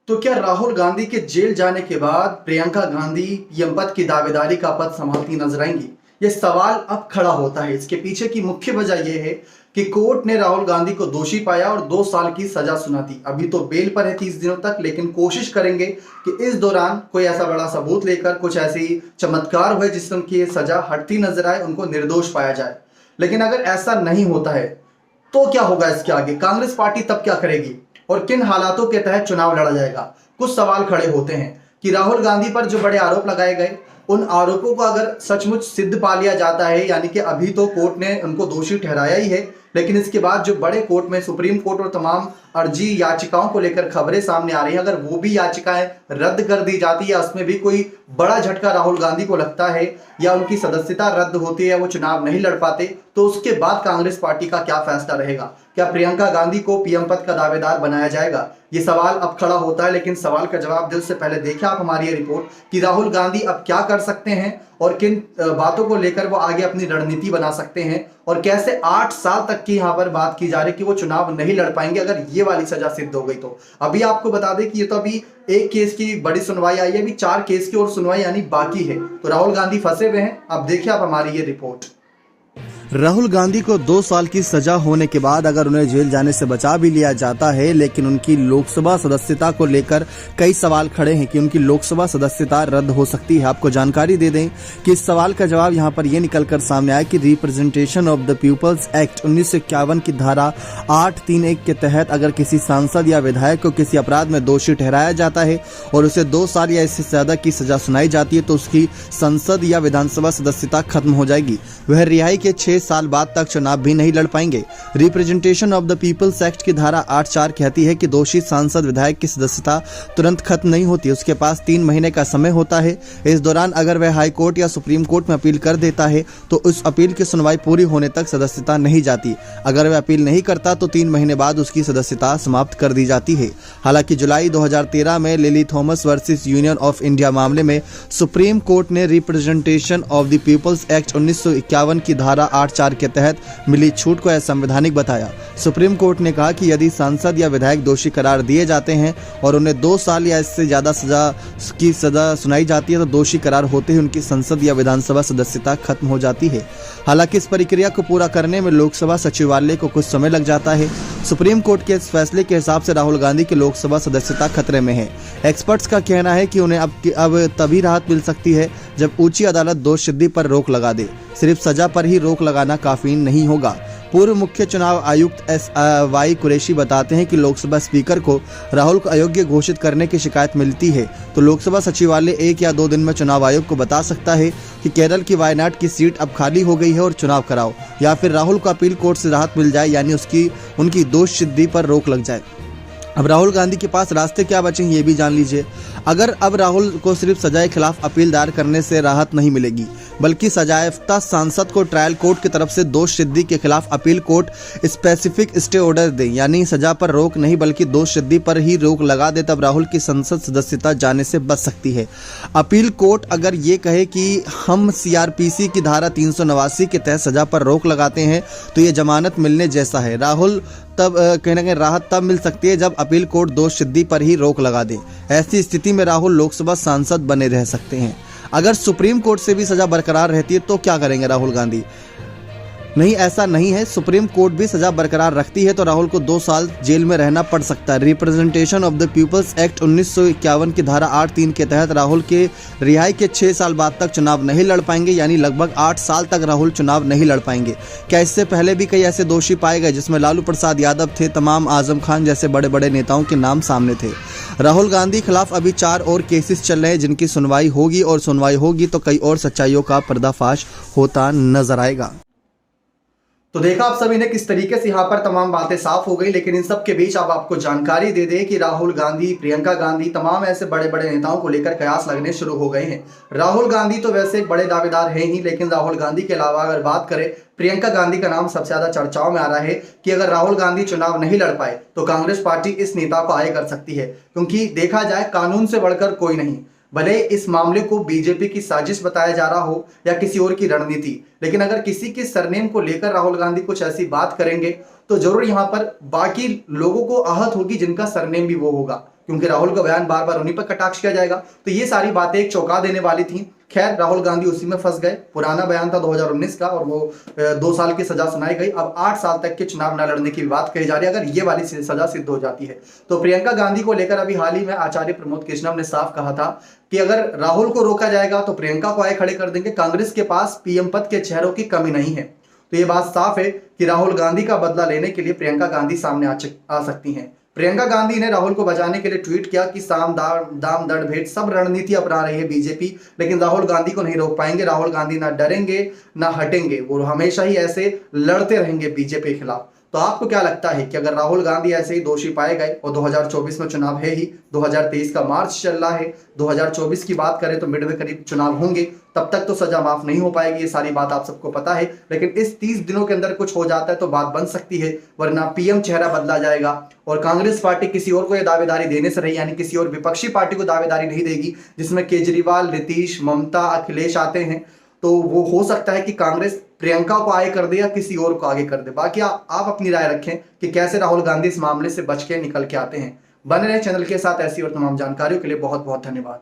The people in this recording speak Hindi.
तो क्या राहुल गांधी के जेल जाने के बाद प्रियंका गांधी पीएम पद की दावेदारी का पद संभालती नजर आएंगी? ये सवाल अब खड़ा होता है। इसके पीछे की मुख्य वजह यह है कि कोर्ट ने राहुल गांधी को दोषी पाया और 2 साल की सजा सुना दी। अभी तो बेल पर है 30 दिनों तक, लेकिन कोशिश करेंगे कि इस दौरान कोई ऐसा बड़ा सबूत लेकर कुछ ऐसी चमत्कार हुए जिससे उनकी सजा हटती नजर आए, उनको निर्दोष पाया जाए। लेकिन अगर ऐसा नहीं होता है तो क्या होगा इसके आगे? कांग्रेस पार्टी तब क्या करेगी और किन हालातों के तहत चुनाव लड़ा जाएगा? कुछ सवाल खड़े होते हैं कि राहुल गांधी पर जो बड़े आरोप लगाए गए, उन आरोपों को अगर सचमुच सिद्ध पा लिया जाता है, यानी कि अभी तो कोर्ट ने उनको दोषी ठहराया ही है, लेकिन इसके बाद जो बड़े कोर्ट में सुप्रीम कोर्ट और तमाम अर्जी याचिकाओं को लेकर खबरें सामने आ रही हैं, अगर वो भी याचिकाएं रद्द कर दी जाती है, उसमें भी कोई बड़ा झटका राहुल गांधी को लगता है या उनकी सदस्यता रद्द होती है, वो चुनाव नहीं लड़ पाते, तो उसके बाद कांग्रेस पार्टी का क्या फैसला रहेगा? क्या प्रियंका गांधी को पीएम पद का दावेदार बनाया जाएगा? ये सवाल अब खड़ा होता है, लेकिन सवाल का जवाब देने से पहले देखिए आप हमारी ये रिपोर्ट कि राहुल गांधी अब क्या कर सकते हैं और किन बातों को लेकर वो आगे अपनी रणनीति बना सकते हैं, और कैसे 8 साल तक की यहाँ पर बात की जा रही है कि वो चुनाव नहीं लड़ पाएंगे अगर ये वाली सजा सिद्ध हो गई तो। अभी आपको बता दें कि ये तो अभी एक केस की बड़ी सुनवाई आई है, अभी 4 केस की और सुनवाई यानी बाकी है, तो राहुल गांधी फंसे हुए हैं। अब देखिए आप हमारी ये रिपोर्ट। राहुल गांधी को 2 साल की सजा होने के बाद अगर उन्हें जेल जाने से बचा भी लिया जाता है, लेकिन उनकी लोकसभा सदस्यता को लेकर कई सवाल खड़े हैं कि उनकी लोकसभा सदस्यता रद्द हो सकती है। आपको जानकारी दे दें कि इस सवाल का जवाब यहां पर यह निकलकर सामने आया कि representation of the people's act 1951 की धारा 831 के तहत अगर किसी सांसद या विधायक को किसी अपराध में दोषी ठहराया जाता है और उसे 2 साल या इससे ज्यादा की सजा सुनाई जाती है, तो उसकी संसद या विधानसभा सदस्यता खत्म हो जाएगी। वह रिहाई के 6 साल बाद तक चुनाव भी नहीं लड़ पाएंगे। Representation of the people's act की धारा 84 कहती है कि दोषी सांसद विधायक की सदस्यता तुरंत खत्म नहीं होती, उसके पास 3 महीने का समय होता है। इस दौरान अगर वह हाई कोर्ट या सुप्रीम कोर्ट में अपील कर देता है तो उस अपील की सुनवाई पूरी होने तक सदस्यता नहीं जाती। अगर वह अपील नहीं करता तो 3 महीने बाद उसकी सदस्यता समाप्त कर दी जाती है। हालांकि जुलाई 2013 में Lily Thomas versus union of India मामले में सुप्रीम कोर्ट ने representation of the people's act 1951 की धारा 84 के तहत मिली छूट को असंवैधानिक बताया। सुप्रीम कोर्ट ने कहा कि यदि सांसद या विधायक दोषी करार दिए जाते हैं और उन्हें 2 साल या इससे ज्यादा सजा सुनाई जाती है तो दोषी करार होते ही उनकी संसद या विधानसभा सदस्यता खत्म हो जाती है। हालांकि इस प्रक्रिया को पूरा करने में लोकसभा सचिवालय को कुछ समय लग जाता है। सुप्रीम कोर्ट के इस फैसले के हिसाब से राहुल गांधी की लोकसभा सदस्यता खतरे में है। एक्सपर्ट्स का कहना है कि उन्हें अब तभी राहत मिल सकती है जब ऊंची अदालत दोष सिद्धि पर रोक लगा दे। सिर्फ सजा पर ही रोक लगाना काफी नहीं होगा। पूर्व मुख्य चुनाव आयुक्त SY कुरैशी बताते हैं कि लोकसभा स्पीकर को राहुल को अयोग्य घोषित करने की शिकायत मिलती है तो लोकसभा सचिवालय 1 या 2 दिन में चुनाव आयोग को बता सकता है कि केरल की वायनाड की सीट अब खाली हो गई है और चुनाव कराओ, या फिर राहुल को अपील कोर्ट से राहत मिल जाए, यानी उनकी दोष सिद्धि पर रोक लग जाए। अब राहुल गांधी के पास रास्ते क्या बचे हैं ये भी जान लीजिए। अगर अब राहुल को सिर्फ सजा के खिलाफ अपील दायर करने से राहत नहीं मिलेगी, बल्कि सजायाफ्ता सांसद को ट्रायल कोर्ट की तरफ से दोष सिद्धि के खिलाफ appeal court specific stay order दे, यानी सजा पर रोक नहीं बल्कि दोष सिद्धि पर ही रोक लगा दे, तब राहुल की संसद सदस्यता जाने से बच सकती है। अपील कोर्ट अगर ये कहे कि हम CRPC की धारा 389 के तहत सजा पर रोक लगाते हैं तो ये जमानत मिलने जैसा है। राहुल तब कहीं ना कहीं राहत तब मिल सकती है जब अपील कोर्ट दोष सिद्धि पर ही रोक लगा दे। ऐसी स्थिति में राहुल लोकसभा सांसद बने रह सकते हैं। अगर सुप्रीम कोर्ट से भी सजा बरकरार रहती है तो क्या करेंगे राहुल गांधी? नहीं, ऐसा नहीं है। सुप्रीम कोर्ट भी सजा बरकरार रखती है तो राहुल को 2 साल जेल में रहना पड़ सकता है। Representation of the people's act 1951 की धारा 83 के तहत राहुल के रिहाई के 6 साल बाद तक चुनाव नहीं लड़ पाएंगे, यानी लगभग 8 साल तक राहुल चुनाव नहीं लड़ पाएंगे। क्या इससे पहले भी कई ऐसे दोषी पाए गए जिसमें लालू प्रसाद यादव थे, तमाम आजम खान जैसे बड़े बड़े नेताओं के नाम सामने थे। राहुल गांधी खिलाफ अभी 4 और केसेस चल रहे हैं जिनकी सुनवाई होगी तो कई और सच्चाइयों का पर्दाफाश होता नजर आएगा। तो देखा आप सभी ने किस तरीके से यहाँ पर तमाम बातें साफ हो गई, लेकिन इन सब के बीच अब आपको जानकारी दे दें कि राहुल गांधी, प्रियंका गांधी, तमाम ऐसे बड़े बड़े नेताओं को लेकर कयास लगने शुरू हो गए हैं। राहुल गांधी तो वैसे एक बड़े दावेदार हैं ही, लेकिन राहुल गांधी के अलावा अगर बात करें, प्रियंका गांधी का नाम सबसे ज्यादा चर्चाओं में आ रहा है कि अगर राहुल गांधी चुनाव नहीं लड़ पाए तो कांग्रेस पार्टी इस नेता को आगे कर सकती है, क्योंकि देखा जाए कानून से बढ़कर कोई नहीं। भले इस मामले को बीजेपी की साजिश बताया जा रहा हो या किसी और की रणनीति, लेकिन अगर किसी के सरनेम को लेकर राहुल गांधी कुछ ऐसी बात करेंगे तो जरूर यहां पर बाकी लोगों को आहत होगी जिनका सरनेम भी वो होगा, क्योंकि राहुल का बयान बार बार उन्हीं पर कटाक्ष किया जाएगा। तो ये सारी बातें एक चौंका देने वाली थी। खैर, राहुल गांधी उसी में फंस गए। पुराना बयान था 2019 का और वो 2 साल की सजा सुनाई गई। अब 8 साल तक के चुनाव न लड़ने की बात कही जा रही है अगर ये वाली सजा सिद्ध हो जाती है तो। प्रियंका गांधी को लेकर अभी हाल ही में आचार्य प्रमोद कृष्णम ने साफ कहा था कि अगर राहुल को रोका जाएगा तो प्रियंका को आए खड़े कर देंगे। कांग्रेस के पास पीएम पद के चेहरों की कमी नहीं है। तो ये बात साफ है कि राहुल गांधी का बदला लेने के लिए प्रियंका गांधी सामने आ सकती हैं। प्रियंका गांधी ने राहुल को बचाने के लिए ट्वीट किया कि साम दाम दंड भेंट सब रणनीति अपना रही है बीजेपी, लेकिन राहुल गांधी को नहीं रोक पाएंगे। राहुल गांधी ना डरेंगे ना हटेंगे, वो हमेशा ही ऐसे लड़ते रहेंगे बीजेपी के खिलाफ। तो आपको क्या लगता है कि अगर राहुल गांधी ऐसे ही दोषी पाए गए, और 2024 में चुनाव है ही, 2023 का मार्च चल रहा है, 2024 की बात करें तो मिड में करीब चुनाव होंगे, तब तक तो सजा माफ नहीं हो पाएगी, ये सारी बात आप सबको पता है। लेकिन इस 30 दिनों के अंदर कुछ हो जाता है तो बात बन सकती है, वरना पीएम चेहरा बदला जाएगा और कांग्रेस पार्टी किसी और को यह दावेदारी देने से रही, यानी किसी और विपक्षी पार्टी को दावेदारी नहीं देगी जिसमें केजरीवाल, नीतीश, ममता, अखिलेश आते हैं। तो वो हो सकता है कि कांग्रेस प्रियंका को आगे कर दे या किसी और को आगे कर दे। बाकी आप अपनी राय रखें कि कैसे राहुल गांधी इस मामले से बच के निकल के आते हैं। बने रहे चैनल के साथ ऐसी और तमाम जानकारियों के लिए बहुत बहुत धन्यवाद।